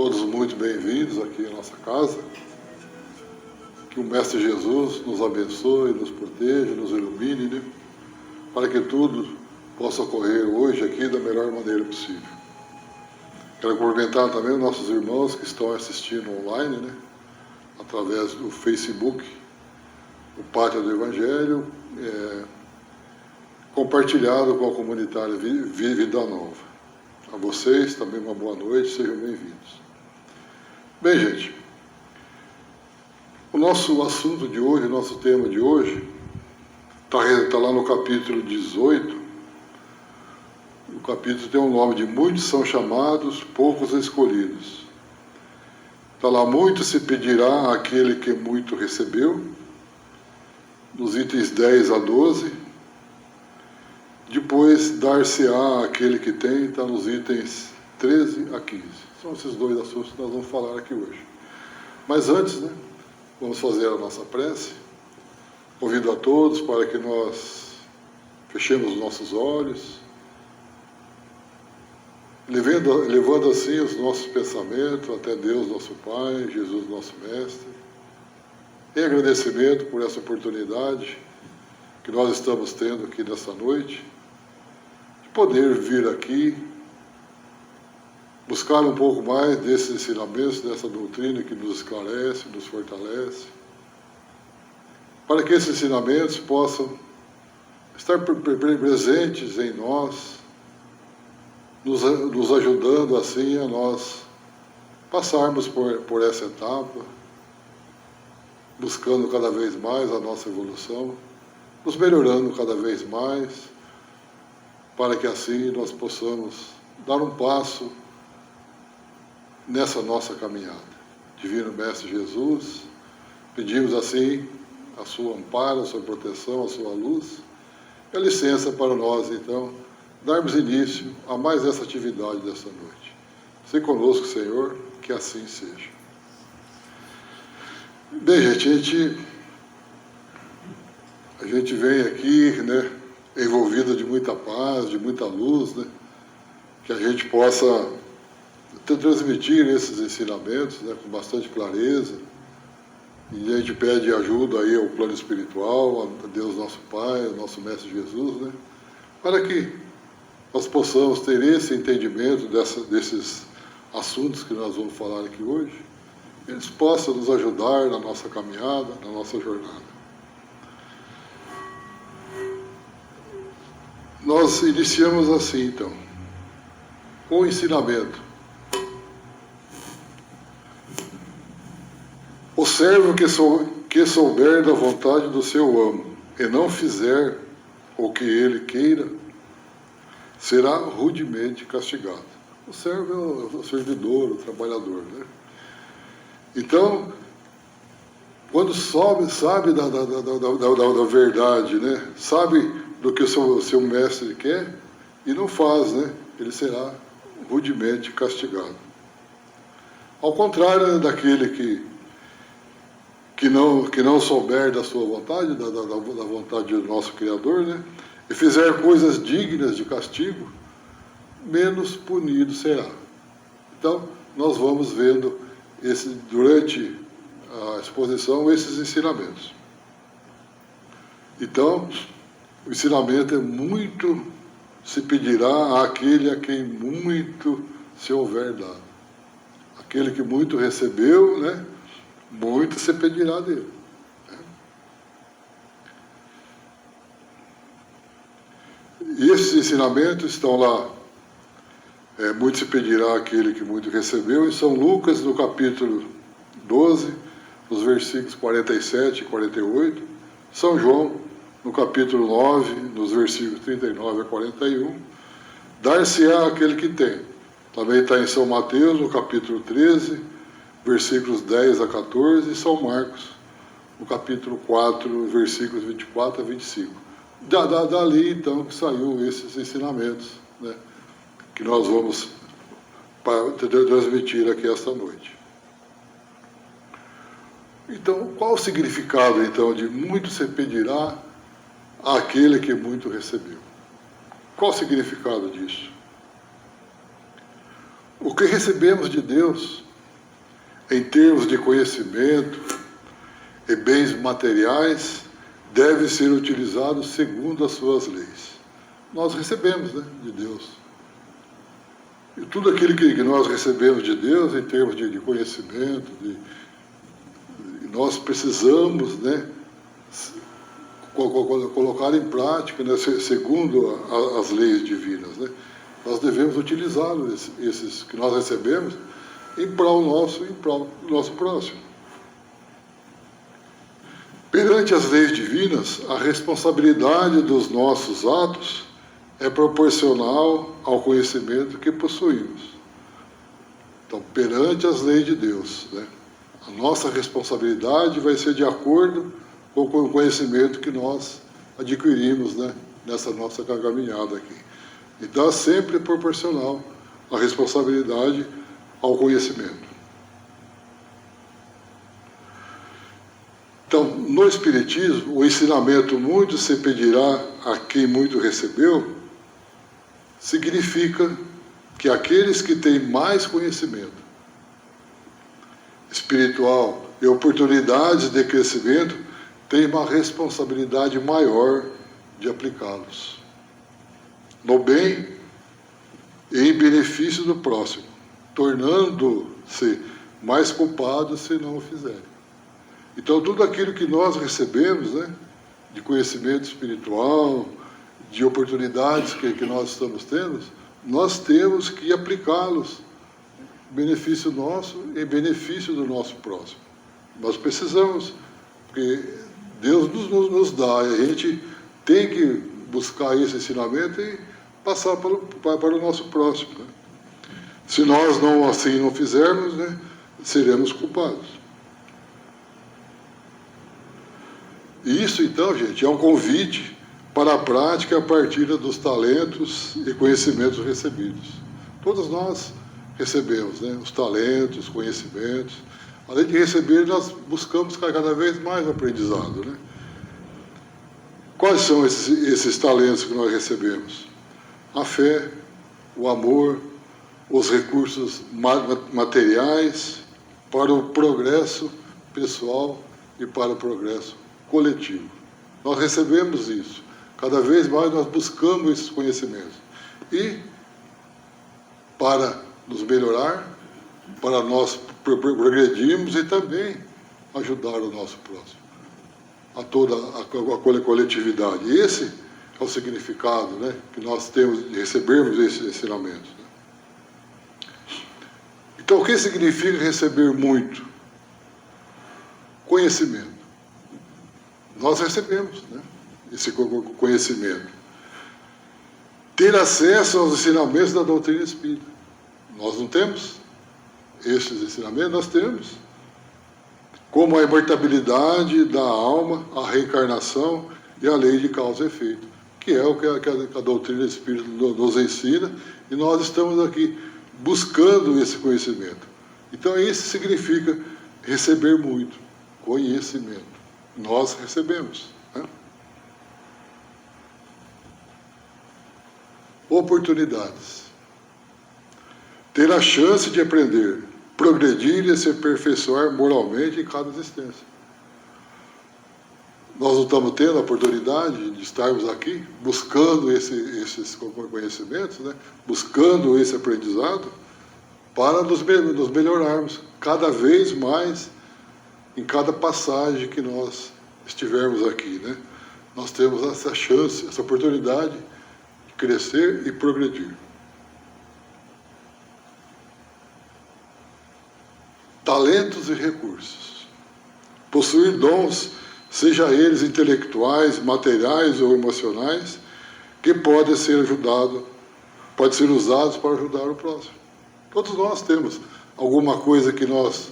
todos muito bem-vindos aqui em nossa casa. Que o Mestre Jesus nos abençoe, nos proteja, nos ilumine, né? Para que tudo possa ocorrer hoje aqui da melhor maneira possível. Quero cumprimentar também os nossos irmãos que estão assistindo online, né? Através do Facebook, o Pátria do Evangelho, compartilhado com a comunidade Vida Nova. A vocês também uma boa noite, sejam bem-vindos. Bem, gente, o nosso assunto de hoje, o nosso tema de hoje, está lá no capítulo 18. O capítulo tem o nome de Muitos são chamados, poucos escolhidos. Está lá, muito se pedirá àquele que muito recebeu, nos itens 10 a 12. Depois, dar-se-á àquele que tem, está nos itens 13 a 15. São esses dois assuntos que nós vamos falar aqui hoje. Mas antes, né, vamos fazer a nossa prece. Convido a todos para que nós fechemos os nossos olhos, levando assim os nossos pensamentos até Deus, nosso Pai, Jesus, nosso Mestre. Em agradecimento por essa oportunidade que nós estamos tendo aqui nessa noite, poder vir aqui, buscar um pouco mais desses ensinamentos, dessa doutrina que nos esclarece, nos fortalece, para que esses ensinamentos possam estar presentes em nós, nos ajudando assim a nós passarmos por essa etapa, buscando cada vez mais a nossa evolução, nos melhorando cada vez mais, para que assim nós possamos dar um passo nessa nossa caminhada. Divino Mestre Jesus, pedimos assim a sua amparo, a sua proteção, a sua luz, e a licença para nós, então, darmos início a mais essa atividade dessa noite. Se conosco, Senhor, que assim seja. Bem, gente, a gente vem aqui, né, envolvido de muita paz, de muita luz, né? Que a gente possa transmitir esses ensinamentos, né, com bastante clareza. E a gente pede ajuda aí ao plano espiritual, a Deus nosso Pai, ao nosso Mestre Jesus, né, para que nós possamos ter esse entendimento desses assuntos que nós vamos falar aqui hoje, eles possam nos ajudar na nossa caminhada, na nossa jornada. Nós iniciamos assim, então, com o ensinamento. O servo que souber da vontade do seu amo e não fizer o que ele queira, será rudemente castigado. O servo é o servidor, o trabalhador, né? Então, quando sabe da verdade, né? Sabe do que o seu mestre quer e não faz, né? Ele será rudemente castigado. Ao contrário, né, daquele que não souber da sua vontade, da vontade do nosso Criador, né? E fizer coisas dignas de castigo, menos punido será. Então, nós vamos vendo durante a exposição esses ensinamentos. Então, o ensinamento é muito se pedirá àquele a quem muito se houver dado. Aquele que muito recebeu, né, muito se pedirá dele. E esses ensinamentos estão lá. Muito se pedirá àquele que muito recebeu, em São Lucas, no capítulo 12, nos versículos 47 e 48, São João, no capítulo 9, nos versículos 39 a 41, dar-se-á àquele que tem. Também está em São Mateus, no capítulo 13, versículos 10 a 14, e São Marcos, no capítulo 4, versículos 24 a 25. Dali, então, que saiu esses ensinamentos, né, que nós vamos transmitir aqui esta noite. Então, qual o significado, então, de muito se pedirá àquele que muito recebeu? Qual o significado disso? O que recebemos de Deus em termos de conhecimento e bens materiais, deve ser utilizado segundo as suas leis. Nós recebemos, né, de Deus. E tudo aquilo que nós recebemos de Deus, em termos de conhecimento, nós precisamos, né, colocar em prática, né, segundo as leis divinas, né? Nós devemos utilizá-los, esses que nós recebemos, em prol nosso e em prol do nosso próximo. Perante as leis divinas, a responsabilidade dos nossos atos é proporcional ao conhecimento que possuímos. Então, perante as leis de Deus, né, a nossa responsabilidade vai ser de acordo com o conhecimento que nós adquirimos, né, nessa nossa caminhada aqui. Então, é sempre proporcional a responsabilidade ao conhecimento. Então, no Espiritismo, o ensinamento muito se pedirá a quem muito recebeu, significa que aqueles que têm mais conhecimento espiritual e oportunidades de crescimento têm uma responsabilidade maior de aplicá-los no bem e em benefício do próximo, tornando-se mais culpados se não o fizerem. Então, tudo aquilo que nós recebemos, né, de conhecimento espiritual, de oportunidades que nós estamos tendo, nós temos que aplicá-los em benefício nosso e em benefício do nosso próximo. Nós precisamos, porque Deus nos dá, e a gente tem que buscar esse ensinamento e passar para o nosso próximo, né? Se nós não fizermos, né, seremos culpados. E isso, então, gente, é um convite para a prática a partir dos talentos e conhecimentos recebidos. Todos nós recebemos, né, os talentos, os conhecimentos. Além de receber, nós buscamos cada vez mais aprendizado, né? Quais são esses talentos que nós recebemos? A fé, o amor, os recursos materiais para o progresso pessoal e para o progresso coletivo. Nós recebemos isso. Cada vez mais nós buscamos esses conhecimentos. E para nos melhorar, para nós progredirmos e também ajudar o nosso próximo, a toda a coletividade. E esse é o significado, né, que nós temos de recebermos esses ensinamentos. Então, o que significa receber muito? Conhecimento. Nós recebemos, né, esse conhecimento. Ter acesso aos ensinamentos da doutrina espírita. Nós não temos esses ensinamentos, nós temos. Como a imortalidade da alma, a reencarnação e a lei de causa e efeito, que é o que a doutrina espírita nos ensina, e nós estamos aqui buscando esse conhecimento. Então, isso significa receber muito, conhecimento. Nós recebemos, né? Oportunidades. Ter a chance de aprender, progredir e se aperfeiçoar moralmente em cada existência. Nós não estamos tendo a oportunidade de estarmos aqui buscando esses conhecimentos, né? Buscando esse aprendizado para nos melhorarmos cada vez mais em cada passagem que nós estivermos aqui, né? Nós temos essa chance, essa oportunidade de crescer e progredir. Talentos e recursos. Possuir dons, seja eles intelectuais, materiais ou emocionais, que podem ser usados para ajudar o próximo. Todos nós temos alguma coisa que nós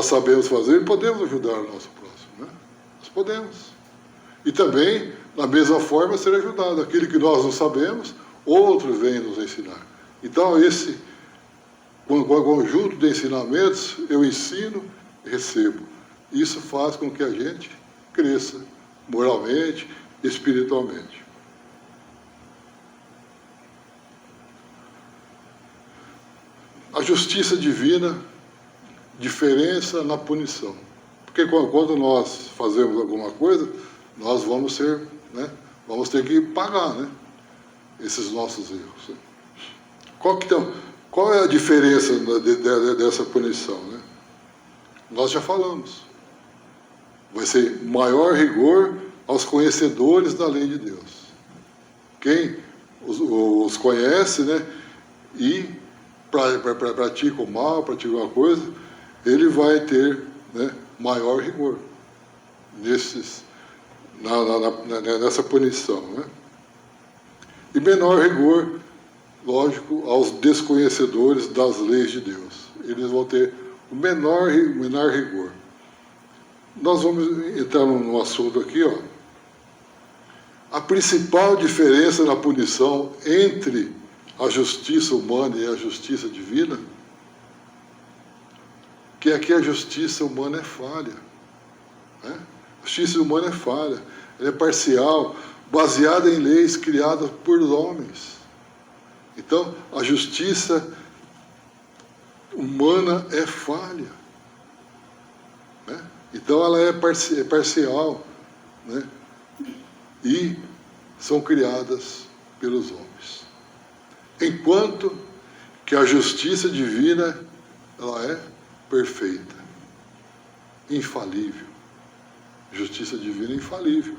sabemos fazer e podemos ajudar o nosso próximo, né? Nós podemos. E também, da mesma forma, ser ajudado. Aquilo que nós não sabemos, outros vêm nos ensinar. Então, esse conjunto de ensinamentos, eu ensino e recebo. Isso faz com que a gente cresça moralmente, espiritualmente. A justiça divina diferença na punição. Porque quando nós fazemos alguma coisa, nós vamos ser, né, vamos ter que pagar, né, esses nossos erros. Né? Qual é a diferença dessa punição? Né? Nós já falamos. Vai ser maior rigor aos conhecedores da lei de Deus. Quem os conhece, né, e pratica o mal, pratica uma coisa, ele vai ter, né, maior rigor nessa punição. Né? E menor rigor, lógico, aos desconhecedores das leis de Deus. Eles vão ter o menor rigor. Nós vamos entrar num assunto aqui, ó. A principal diferença na punição entre a justiça humana e a justiça divina, que aqui a justiça humana é falha. Né? A justiça humana é falha, ela é parcial, baseada em leis criadas por homens. Então, a justiça humana é falha. Né? Então, ela é parcial, né? E são criadas pelos homens. Enquanto que a justiça divina, ela é perfeita, infalível. Justiça divina é infalível,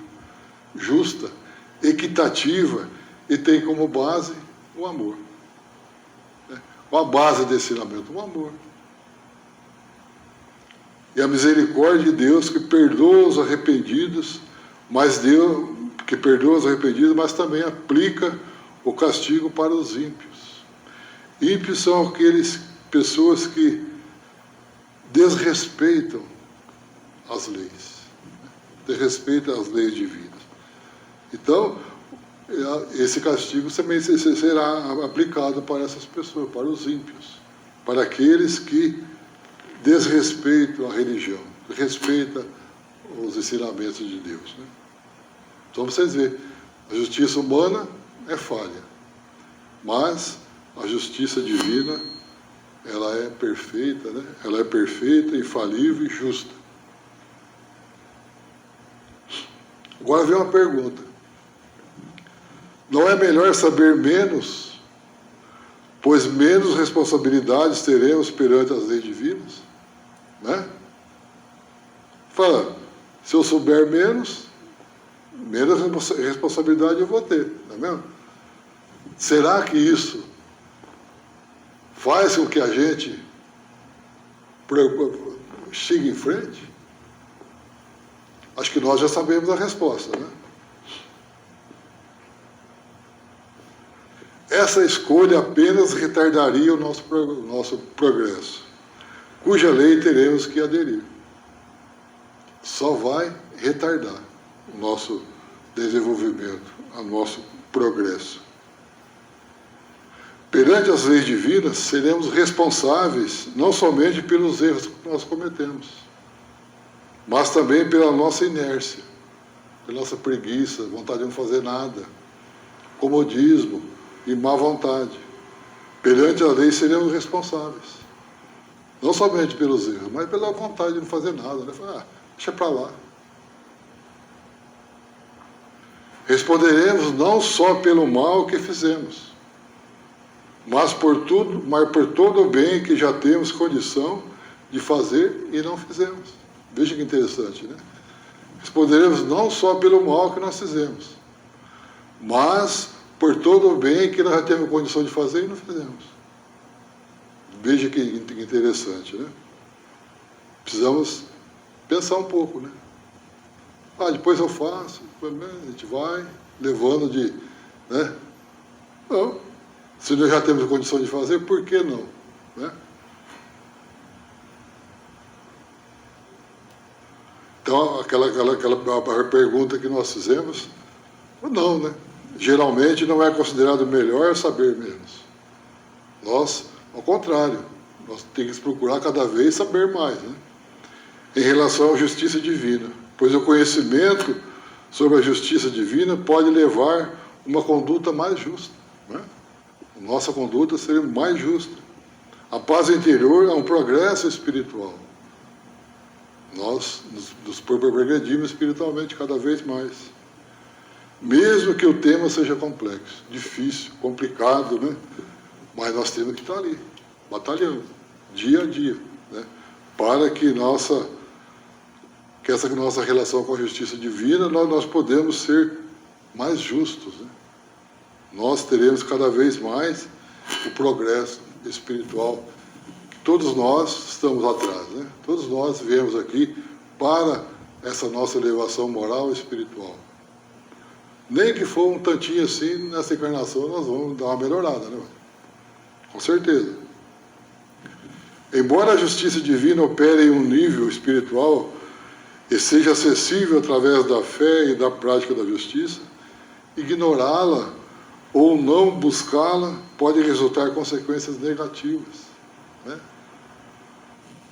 justa, equitativa e tem como base o amor. Qual a base desse ensinamento? O amor. E a misericórdia de Deus que perdoa os arrependidos, mas também aplica o castigo para os ímpios. Ímpios são aquelas pessoas que desrespeitam as leis, desrespeitam as leis divinas. Então, esse castigo também será aplicado para essas pessoas, para os ímpios, para aqueles que desrespeitam a religião, respeitam os ensinamentos de Deus. Né? Então, vocês veem, a justiça humana é falha, mas a justiça divina, ela é perfeita, né? Ela é perfeita, infalível e justa. Agora vem uma pergunta. Não é melhor saber menos, pois menos responsabilidades teremos perante as leis divinas? Né? Fala, se eu souber menos responsabilidade eu vou ter, não é mesmo? Será que isso faz com que a gente chegue em frente? Acho que nós já sabemos a resposta, né? Essa escolha apenas retardaria o nosso progresso, cuja lei teremos que aderir. Só vai retardar o nosso desenvolvimento, o nosso progresso. Perante as leis divinas, seremos responsáveis não somente pelos erros que nós cometemos, mas também pela nossa inércia, pela nossa preguiça, vontade de não fazer nada, comodismo e má vontade. Perante a lei seremos responsáveis, não somente pelos erros, mas pela vontade de não fazer nada, né? Deixa para lá. Responderemos não só pelo mal que fizemos, mas por todo o bem que já temos condição de fazer e não fizemos. Veja que interessante, né? Responderemos não só pelo mal que nós fizemos, mas por todo o bem que nós já temos condição de fazer e não fizemos. Veja que interessante, né? Precisamos pensar um pouco, né? Depois eu faço, a gente vai levando de... Né? Não. Se nós já temos condição de fazer, por que não? Né? Então, aquela pergunta que nós fizemos, não, né? Geralmente não é considerado melhor saber menos. Nós, ao contrário, nós temos que procurar cada vez saber mais, né? Em relação à justiça divina, pois o conhecimento sobre a justiça divina pode levar uma conduta mais justa, né? Nossa conduta seria mais justa, A paz interior é um progresso espiritual. Nós nos progredimos espiritualmente cada vez mais. Mesmo que o tema seja complexo, difícil, complicado, né? Mas nós temos que estar ali, batalhando, dia a dia, né? Para que essa nossa relação com a justiça divina, nós podemos ser mais justos, né? Nós teremos cada vez mais o progresso espiritual que todos nós estamos atrás, né? Todos nós viemos aqui para essa nossa elevação moral e espiritual. Nem que for um tantinho assim, nessa encarnação nós vamos dar uma melhorada, né? Com certeza. Embora a justiça divina opere em um nível espiritual e seja acessível através da fé e da prática da justiça, ignorá-la ou não buscá-la pode resultar em consequências negativas, né?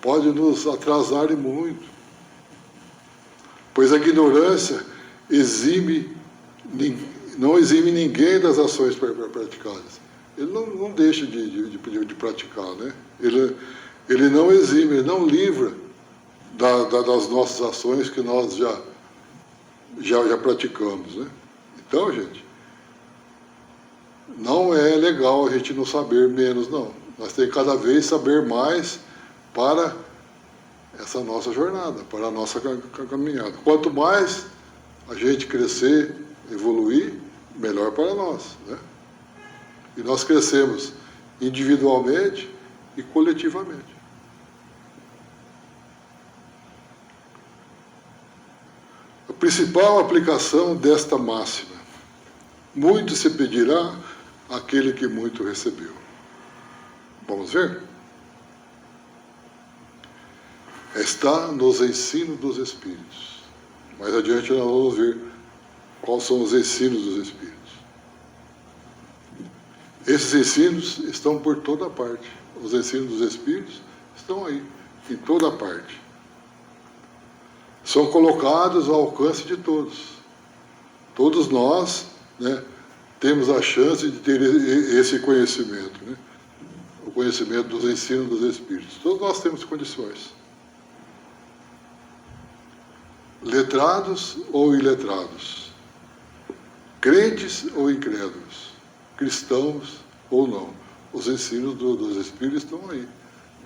Pode nos atrasar e muito, pois a ignorância não exime ninguém das ações praticadas. Ele não deixa de praticar, né? Ele não exime, ele não livra das nossas ações que nós já praticamos, né? Então, gente, não é legal a gente não saber menos, não. Nós temos que cada vez saber mais para essa nossa jornada, para a nossa caminhada. Quanto mais a gente crescer, evoluir, melhor para nós, né? E nós crescemos individualmente e coletivamente. A principal aplicação desta máxima: muito se pedirá àquele que muito recebeu. Vamos ver? Está nos ensinos dos Espíritos. Mais adiante nós vamos ver quais são os ensinos dos Espíritos. Esses ensinos estão por toda parte. Os ensinos dos Espíritos estão aí, em toda parte. São colocados ao alcance de todos. Todos nós, né, temos a chance de ter esse conhecimento, né? O conhecimento dos ensinos dos Espíritos. Todos nós temos condições. Letrados ou iletrados, crentes ou incrédulos, cristãos ou não. Os ensinos dos Espíritos estão aí.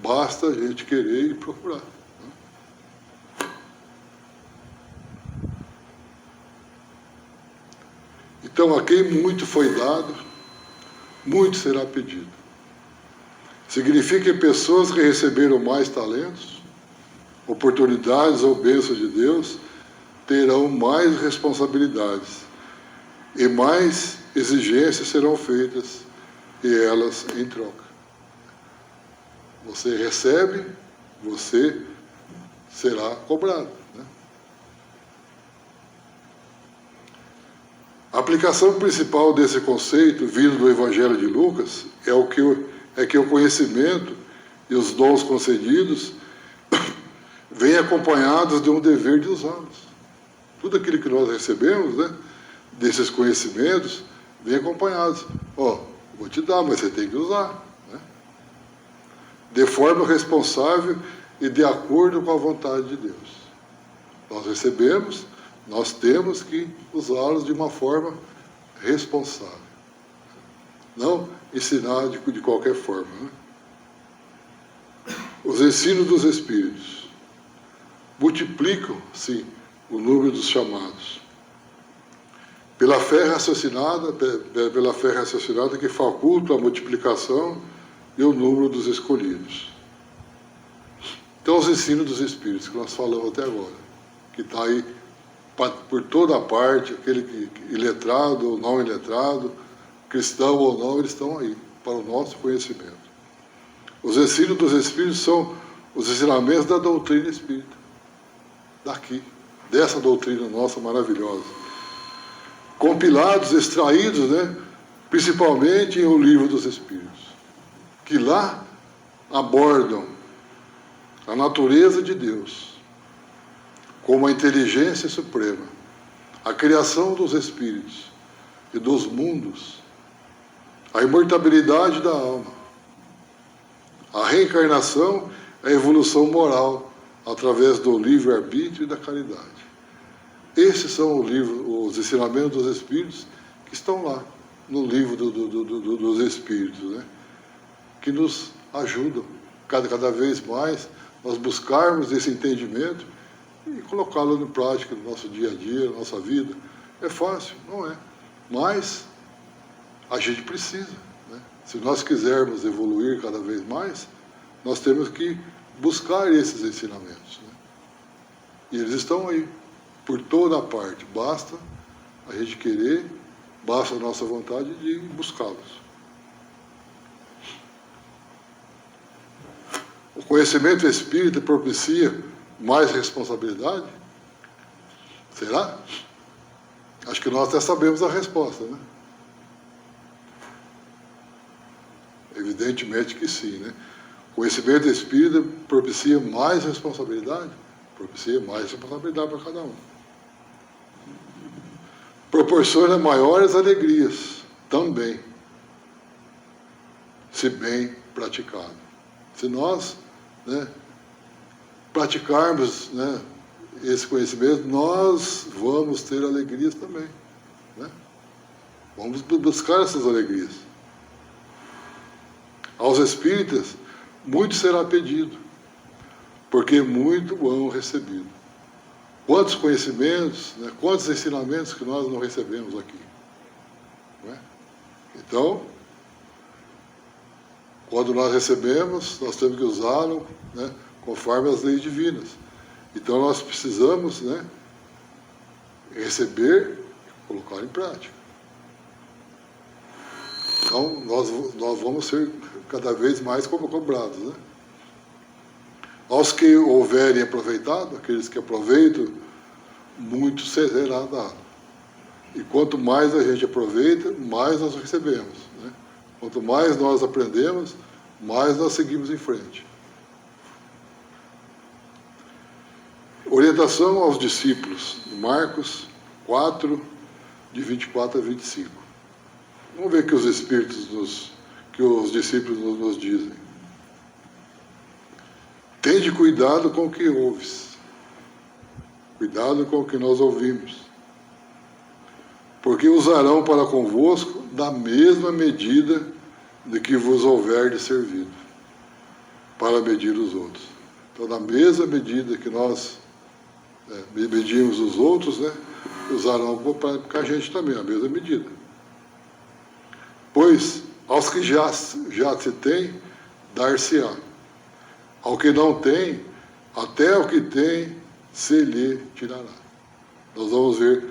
Basta a gente querer e procurar. Então, a quem muito foi dado, muito será pedido. Significa que pessoas que receberam mais talentos, oportunidades ou bênçãos de Deus, terão mais responsabilidades e mais exigências serão feitas e elas em troca. Você recebe, você será cobrado, né? A aplicação principal desse conceito, vindo do Evangelho de Lucas, é que o conhecimento e os dons concedidos vêm acompanhados de um dever de usá-los. Tudo aquilo que nós recebemos, né, desses conhecimentos, vem acompanhados. Vou te dar, mas você tem que usar, né? De forma responsável e de acordo com a vontade de Deus. Nós recebemos, nós temos que usá-los de uma forma responsável. Não ensinar de qualquer forma, né? Os ensinos dos Espíritos multiplicam, sim, o número dos chamados. Pela fé raciocinada que faculta a multiplicação e o número dos escolhidos. Então, os ensinos dos Espíritos, que nós falamos até agora, que está aí por toda a parte, aquele que iletrado ou não iletrado, cristão ou não, eles estão aí, para o nosso conhecimento. Os ensinos dos Espíritos são os ensinamentos da doutrina espírita, daqui, dessa doutrina nossa maravilhosa, compilados, extraídos, né, principalmente em O Livro dos Espíritos, que lá abordam a natureza de Deus, como a inteligência suprema, a criação dos espíritos e dos mundos, a imortalidade da alma, A reencarnação é a evolução moral através do livre-arbítrio e da caridade. Esses são os ensinamentos dos Espíritos que estão lá, no livro dos Espíritos, né? Que nos ajudam cada vez mais nós buscarmos esse entendimento e colocá-lo em prática no nosso dia a dia, na nossa vida. É fácil? Não é. Mas a gente precisa, né? Se nós quisermos evoluir cada vez mais, nós temos que buscar esses ensinamentos, né? E eles estão aí, por toda a parte. Basta a gente querer, basta a nossa vontade de buscá-los. O conhecimento espírita propicia mais responsabilidade? Será? Acho que nós até sabemos a resposta, né? Evidentemente que sim, né? O conhecimento espírita propicia mais responsabilidade? Propicia mais responsabilidade para cada um. Proporciona maiores alegrias também, se bem praticado. Se nós, né, praticarmos, né, esse conhecimento, nós vamos ter alegrias também, né? Vamos buscar essas alegrias. Aos espíritas, muito será pedido, porque muito hão recebido. Quantos conhecimentos, né, quantos ensinamentos que nós não recebemos aqui, não é? Então, quando nós recebemos, nós temos que usá-lo, né, conforme as leis divinas. Então nós precisamos, né, receber e colocar em prática. Então nós vamos ser cada vez mais cobrados, né? Aos que houverem aproveitado, aqueles que aproveitam, muito será dado. E quanto mais a gente aproveita, mais nós recebemos, né? Quanto mais nós aprendemos, mais nós seguimos em frente. Orientação aos discípulos, Marcos 4, de 24 a 25. Vamos ver o que os Espíritos que os discípulos nos dizem. Tende cuidado com o que ouves. Cuidado com o que nós ouvimos. Porque usarão para convosco da mesma medida de que vos houver de servido, para medir os outros. Então, na mesma medida que nós medimos os outros, né, usarão para a gente também, a mesma medida. Pois, aos que já se tem, dar-se-á. Ao que não tem, até o que tem, se lhe tirará. Nós vamos ver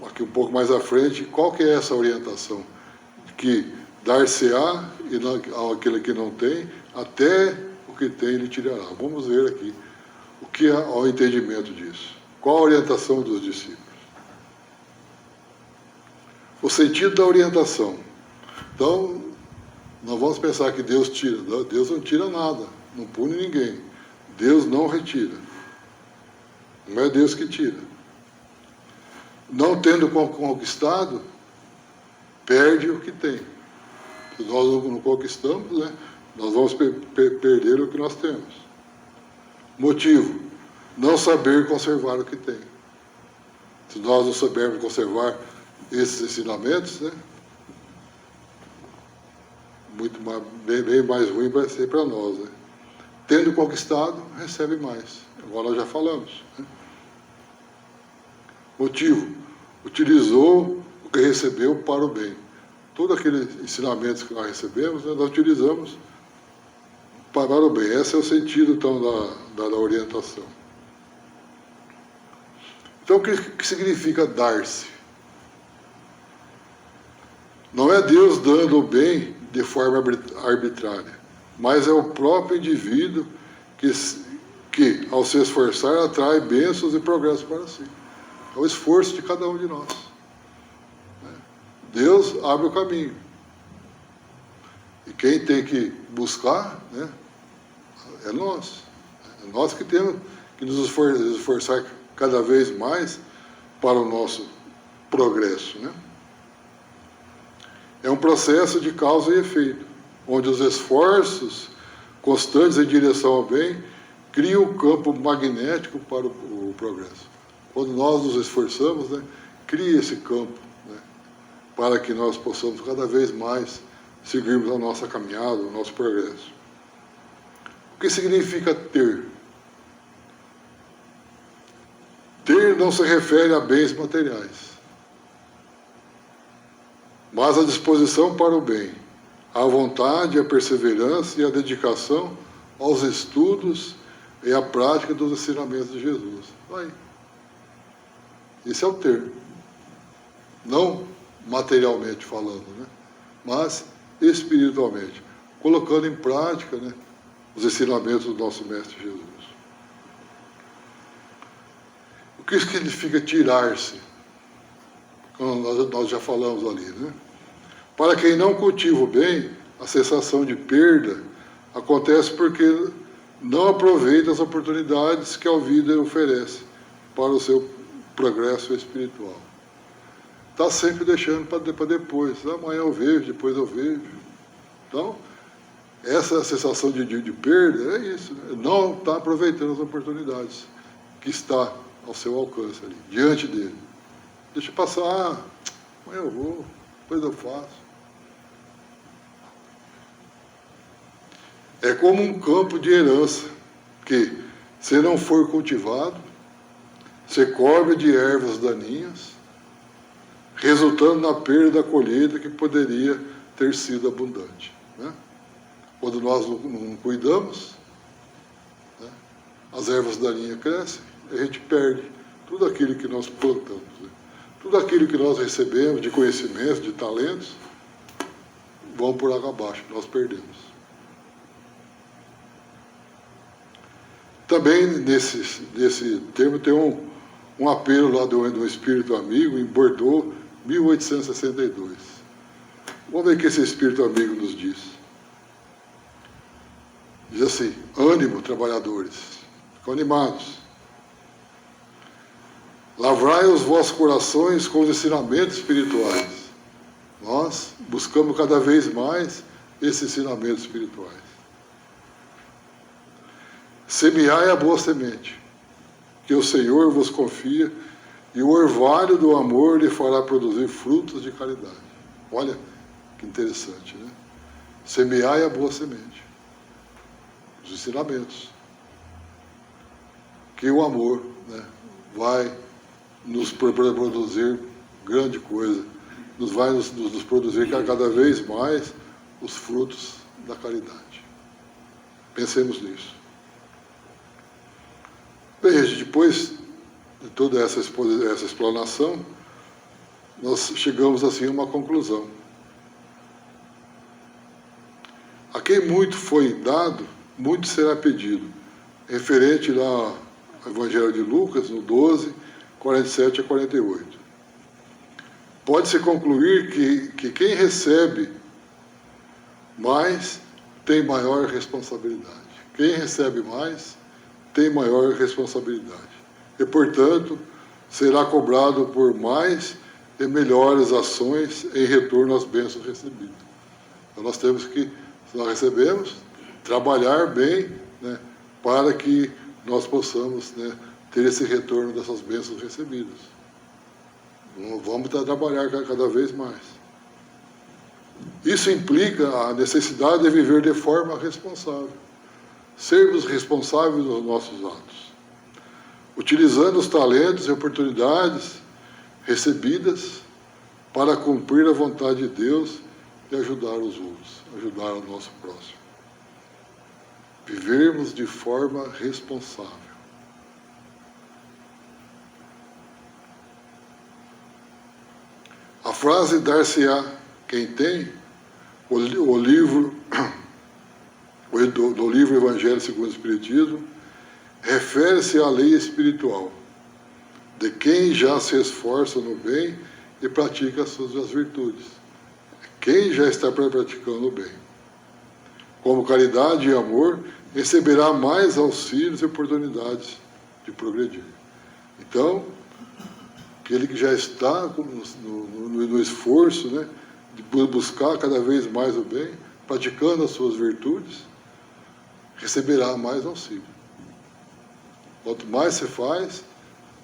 aqui um pouco mais à frente qual que é essa orientação, que dar-se-á e aquele que não tem, até o que tem lhe tirará. Vamos ver aqui o que é o entendimento disso. Qual a orientação dos discípulos? O sentido da orientação. Então, não vamos pensar que Deus tira. Deus não tira nada, não pune ninguém. Deus não retira. Não é Deus que tira. Não tendo conquistado, perde o que tem. Se nós não conquistamos, né, nós vamos perder o que nós temos. Motivo: não saber conservar o que tem. Se nós não soubermos conservar esses ensinamentos, né, bem mais ruim vai ser para nós, né? Tendo conquistado, recebe mais. Agora nós já falamos, né? Motivo: utilizou o que recebeu para o bem. Todos aqueles ensinamentos que nós recebemos, né, nós utilizamos para o bem. Esse é o sentido, então, da orientação. Então, o que significa dar-se? Não é Deus dando o bem de forma arbitrária, mas é o próprio indivíduo que ao se esforçar, atrai bênçãos e progresso para si. É o esforço de cada um de nós. Deus abre o caminho. E quem tem que buscar, né, é nós. É nós que temos que nos esforçar cada vez mais para o nosso progresso, né? É um processo de causa e efeito. onde os esforços constantes em direção ao bem criam um campo magnético para o progresso. Quando nós nos esforçamos, né, cria esse campo, né, para que nós possamos cada vez mais seguirmos a nossa caminhada, o nosso progresso. O que significa ter? Ter não se refere a bens materiais, mas a disposição para o bem, a vontade, a perseverança e a dedicação aos estudos e à prática dos ensinamentos de Jesus. Aí. Esse é o ter. Não materialmente falando, né? Mas espiritualmente, colocando em prática, né, os ensinamentos do nosso Mestre Jesus. O que significa tirar-se? Nós já falamos ali, né? Para quem não cultiva o bem, a sensação de perda acontece porque não aproveita as oportunidades que a vida oferece para o seu progresso espiritual. Está sempre deixando para depois. Amanhã eu vejo, depois eu vejo. Então, essa sensação de perda é isso, né? Não está aproveitando as oportunidades que está ao seu alcance ali, diante dele. Deixa passar, amanhã eu vou, depois eu faço. É como um campo de herança que, se não for cultivado, se cobre de ervas daninhas, resultando na perda da colheita que poderia ter sido abundante, né? Quando nós não cuidamos, né, as ervas daninhas crescem, a gente perde tudo aquilo que nós plantamos, né? Tudo aquilo que nós recebemos de conhecimentos, de talentos, vão por água abaixo, nós perdemos. Também nesse termo tem um apelo lá do espírito amigo em Bordeaux, 1862. Vamos ver o que esse espírito amigo nos diz. Diz assim: ânimo, trabalhadores, ficam animados. Lavrai os vossos corações com os ensinamentos espirituais. Nós buscamos cada vez mais esses ensinamentos espirituais. Semeai a boa semente, que o Senhor vos confia, e o orvalho do amor lhe fará produzir frutos de caridade. Olha que interessante, né? Semeai a boa semente, os ensinamentos, que o amor, né, vai nos produzir grande coisa, vai nos produzir cada vez mais os frutos da caridade. Pensemos nisso. Bem, depois de toda essa explanação, nós chegamos assim a uma conclusão. A quem muito foi dado, muito será pedido. Referente lá ao Evangelho de Lucas, no 12, 47 a 48. Pode-se concluir que quem recebe mais tem maior responsabilidade. Quem recebe mais tem maior responsabilidade. E, portanto, será cobrado por mais e melhores ações em retorno às bênçãos recebidas. Então, nós temos que, se nós recebemos, trabalhar bem, né, para que nós possamos, né, ter esse retorno dessas bênçãos recebidas. Vamos trabalhar cada vez mais. Isso implica a necessidade de viver de forma responsável. Sermos responsáveis dos nossos atos, utilizando os talentos e oportunidades recebidas para cumprir a vontade de Deus e ajudar os outros, ajudar o nosso próximo. Vivermos de forma responsável. A frase dar-se-á quem tem, o livro do livro Evangelho segundo o Espiritismo, refere-se à lei espiritual, de quem já se esforça no bem e pratica as suas virtudes. Quem já está praticando o bem. Como caridade e amor, receberá mais auxílios e oportunidades de progredir. Então, aquele que já está no esforço, né, de buscar cada vez mais o bem, praticando as suas virtudes, receberá mais auxílio. Quanto mais você faz,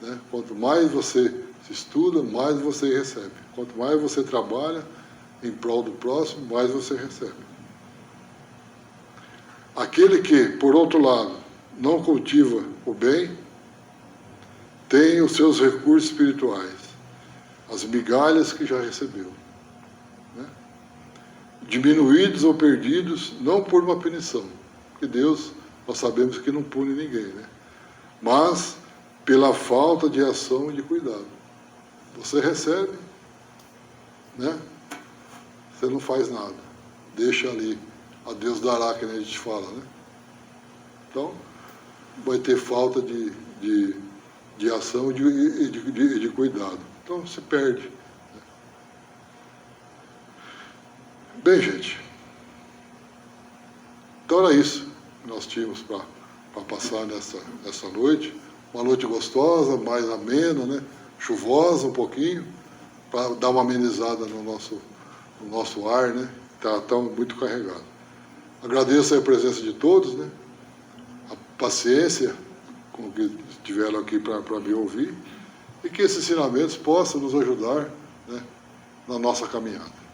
né, quanto mais você se estuda, mais você recebe. Quanto mais você trabalha em prol do próximo, mais você recebe. Aquele que, por outro lado, não cultiva o bem, tem os seus recursos espirituais, as migalhas que já recebeu, né? Diminuídos ou perdidos, não por uma punição, porque Deus, nós sabemos que não pune ninguém, né? Mas pela falta de ação e de cuidado. Você recebe, né? Você não faz nada, deixa ali, a Deus dará, que nem a gente fala, né? Então, vai ter falta de ação e de cuidado. Então, se perde. Bem, gente, então era isso que nós tínhamos para passar nessa noite. Uma noite gostosa, mais amena, né? Chuvosa um pouquinho, para dar uma amenizada no nosso ar, né? Está tão muito carregado. Agradeço a presença de todos, né? A paciência com que estiveram aqui para me ouvir, e que esses ensinamentos possam nos ajudar, né, na nossa caminhada.